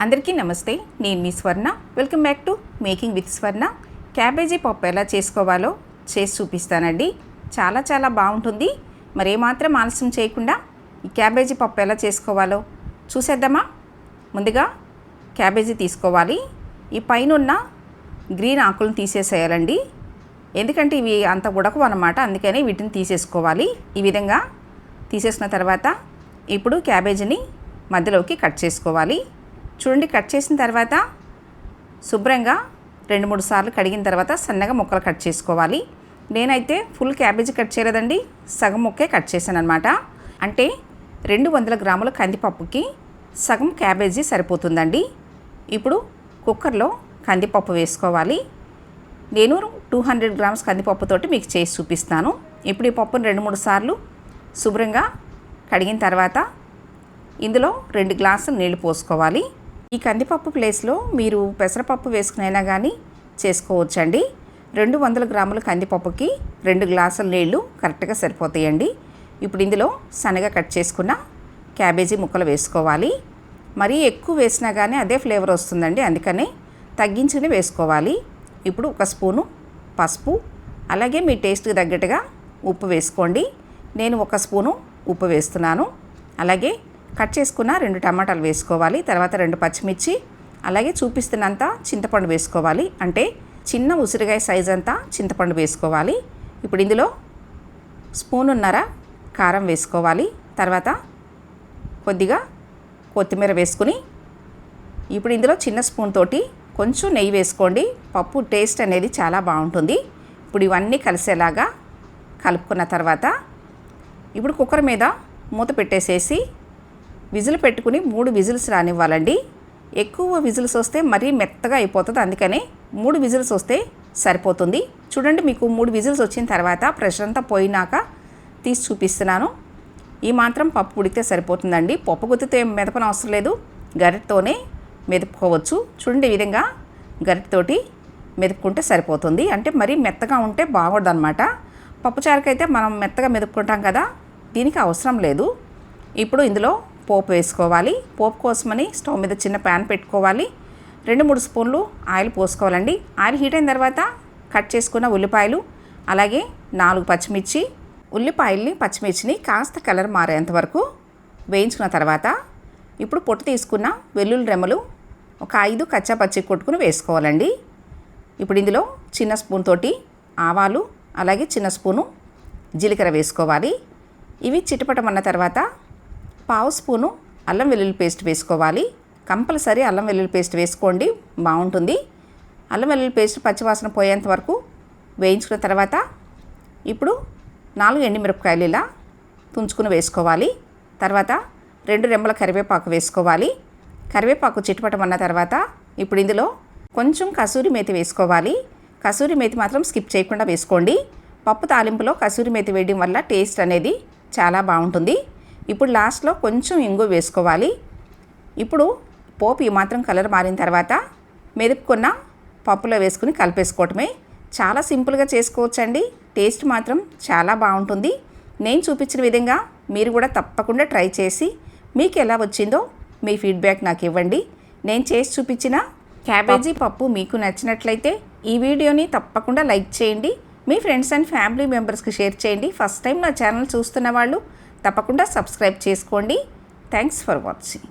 అందరికీ నమస్తే. నేను మీ స్వర్ణ. Welcome back to making with Swarna. Cabbage పప్పు ఎలా చేసుకోవాలో చేసి చూపిస్తానండి. చాలా బాగుంటుంది. మరి ఏమాత్రం ఆలస్యం చేయకుండా ఈ క్యాబేజీ పప్పు ఎలా చేసుకోవాలో చూసేద్దామా. ముందుగా క్యాబేజీ తీసుకోవాలి. ఈ పైన ఉన్న గ్రీన్ ఆకులను తీసేసేయాలండి. ఎందుకంటే ఇవి అంత ఉడకవు అన్నమాట, అందుకని వీటిని తీసేసుకోవాలి. ఈ విధంగా తీసేసిన తర్వాత ఇప్పుడు క్యాబేజీని మధ్యలోకి కట్ చేసుకోవాలి. చూడండి, కట్ చేసిన తర్వాత శుభ్రంగా 2-3 సార్లు కడిగిన తర్వాత సన్నగా ముక్కలు కట్ చేసుకోవాలి. నేనైతే ఫుల్ క్యాబేజీ కట్ చేయలేదండి, సగం ముక్కే కట్ చేశాను అనమాట. అంటే 200 గ్రాముల కందిపప్పుకి సగం క్యాబేజీ సరిపోతుందండి. ఇప్పుడు కుక్కర్లో కందిపప్పు వేసుకోవాలి. నేను 200 గ్రామ్స్ కందిపప్పుతోటి మీకు చేసి చూపిస్తాను. ఇప్పుడు ఈ పప్పును 2-3 సార్లు శుభ్రంగా కడిగిన తర్వాత ఇందులో 2 గ్లాసులు నీళ్లు పోసుకోవాలి. ఈ కందిపప్పు ప్లేస్లో మీరు పెసరపప్పు వేసుకునైనా కానీ చేసుకోవచ్చండి. 200 గ్రాముల కందిపప్పుకి 2 గ్లాసుల నీళ్లు కరెక్ట్గా సరిపోతాయండి. ఇప్పుడు ఇందులో సన్నగా కట్ చేసుకున్న క్యాబేజీ ముక్కలు వేసుకోవాలి. మరీ ఎక్కువ వేసినా కానీ అదే ఫ్లేవర్ వస్తుందండి, అందుకనే తగ్గించుకుని వేసుకోవాలి. ఇప్పుడు 1 స్పూను పసుపు, అలాగే మీ టేస్ట్కి తగ్గట్టుగా ఉప్పు వేసుకోండి. నేను 1 స్పూను ఉప్పు వేస్తున్నాను. అలాగే కట్ చేసుకున్న 2 టమాటాలు వేసుకోవాలి. తర్వాత 2 పచ్చిమిర్చి, అలాగే చూపిస్తున్నంత చింతపండు వేసుకోవాలి. అంటే చిన్న ఉసిరికాయ సైజ్ అంతా చింతపండు వేసుకోవాలి. ఇప్పుడు ఇందులో 1.5 స్పూన్ కారం వేసుకోవాలి. తర్వాత కొద్దిగా కొత్తిమీర వేసుకుని ఇప్పుడు ఇందులో చిన్న స్పూన్ తోటి కొంచెం నెయ్యి వేసుకోండి. పప్పు టేస్ట్ అనేది చాలా బాగుంటుంది. ఇప్పుడు ఇవన్నీ కలిసేలాగా కలుపుకున్న తర్వాత ఇప్పుడు కుక్కర్ మీద మూత పెట్టేసేసి విజిల్ పెట్టుకుని 3 విజిల్స్ రానివ్వాలండి. ఎక్కువ విజిల్స్ వస్తే మరీ మెత్తగా అయిపోతుంది, అందుకనే 3 విజిల్స్ వస్తే సరిపోతుంది. చూడండి, మీకు 3 విజిల్స్ వచ్చిన తర్వాత ప్రెషర్ అంతా పోయినాక తీసి చూపిస్తున్నాను. ఈ మాత్రం పప్పు ఉడికితే సరిపోతుందండి. పప్పు గుత్తితో ఏం మెదపన అవసరం లేదు, గరిటతోనే మెదుపుకోవచ్చు. చూడండి, ఈ విధంగా గరిటతోటి మెదుపుకుంటే సరిపోతుంది. అంటే మరీ మెత్తగా ఉంటే బాగోదు అనమాట. పప్పుచారుకైతే మనం మెత్తగా మెదుపుకుంటాం కదా, దీనికి అవసరం లేదు. ఇప్పుడు ఇందులో పోపు వేసుకోవాలి. పోపు కోసమని స్టవ్ మీద చిన్న ప్యాన్ పెట్టుకోవాలి. 2-3 స్పూన్లు ఆయిల్ పోసుకోవాలండి. ఆయిల్ హీట్ అయిన తర్వాత కట్ చేసుకున్న ఉల్లిపాయలు, అలాగే 4 పచ్చిమిర్చి, ఉల్లిపాయల్ని పచ్చిమిర్చిని కాస్త కలర్ మారేంత వరకు వేయించుకున్న తర్వాత ఇప్పుడు పొట్టు తీసుకున్న వెల్లుల్లి రెమ్మలు ఒక 5 కచ్చా పచ్చి కొట్టుకుని వేసుకోవాలండి. ఇప్పుడు ఇందులో చిన్న స్పూన్ తోటి ఆవాలు, అలాగే చిన్న స్పూను జీలకర్ర వేసుకోవాలి. ఇవి చిటపటమన్న తర్వాత 1/2 స్పూను అల్లం వెల్లుల్లి పేస్ట్ వేసుకోవాలి. కంపల్సరీ అల్లం వెల్లుల్లి పేస్ట్ వేసుకోండి, బాగుంటుంది. అల్లం వెల్లుల్లి పేస్ట్ పచ్చివాసన పోయేంత వరకు వేయించుకున్న తర్వాత ఇప్పుడు 4 ఎండుమిరపకాయలు ఇలా తుంచుకుని వేసుకోవాలి. తర్వాత 2 రెమ్మల కరివేపాకు వేసుకోవాలి. కరివేపాకు చిటపటమన్న తర్వాత ఇప్పుడు ఇందులో కొంచెం కసూరి మేతి వేసుకోవాలి. కసూరి మేతి మాత్రం స్కిప్ చేయకుండా వేసుకోండి. పప్పు తాలింపులో కసూరి మేతి వేయడం వల్ల టేస్ట్ అనేది చాలా బాగుంటుంది. ఇప్పుడు లాస్ట్లో కొంచెం ఇంగు వేసుకోవాలి. ఇప్పుడు పోపు ఈ మాత్రం కలర్ మారిన తర్వాత మెదుపుకున్న పప్పులో వేసుకుని కలిపేసుకోవటమే. చాలా సింపుల్గా చేసుకోవచ్చండి. టేస్ట్ మాత్రం చాలా బాగుంటుంది. నేను చూపించిన విధంగా మీరు కూడా తప్పకుండా ట్రై చేసి మీకు ఎలా వచ్చిందో మీ ఫీడ్బ్యాక్ నాకు ఇవ్వండి. నేను చేసి చూపించిన క్యాబేజీ పప్పు మీకు నచ్చినట్లయితే ఈ వీడియోని తప్పకుండా లైక్ చేయండి. మీ ఫ్రెండ్స్ అండ్ ఫ్యామిలీ మెంబర్స్కి షేర్ చేయండి. ఫస్ట్ టైం నా ఛానల్ చూస్తున్న వాళ్ళు తప్పకుండా సబ్స్క్రైబ్ చేసుకోండి. Thanks for watching.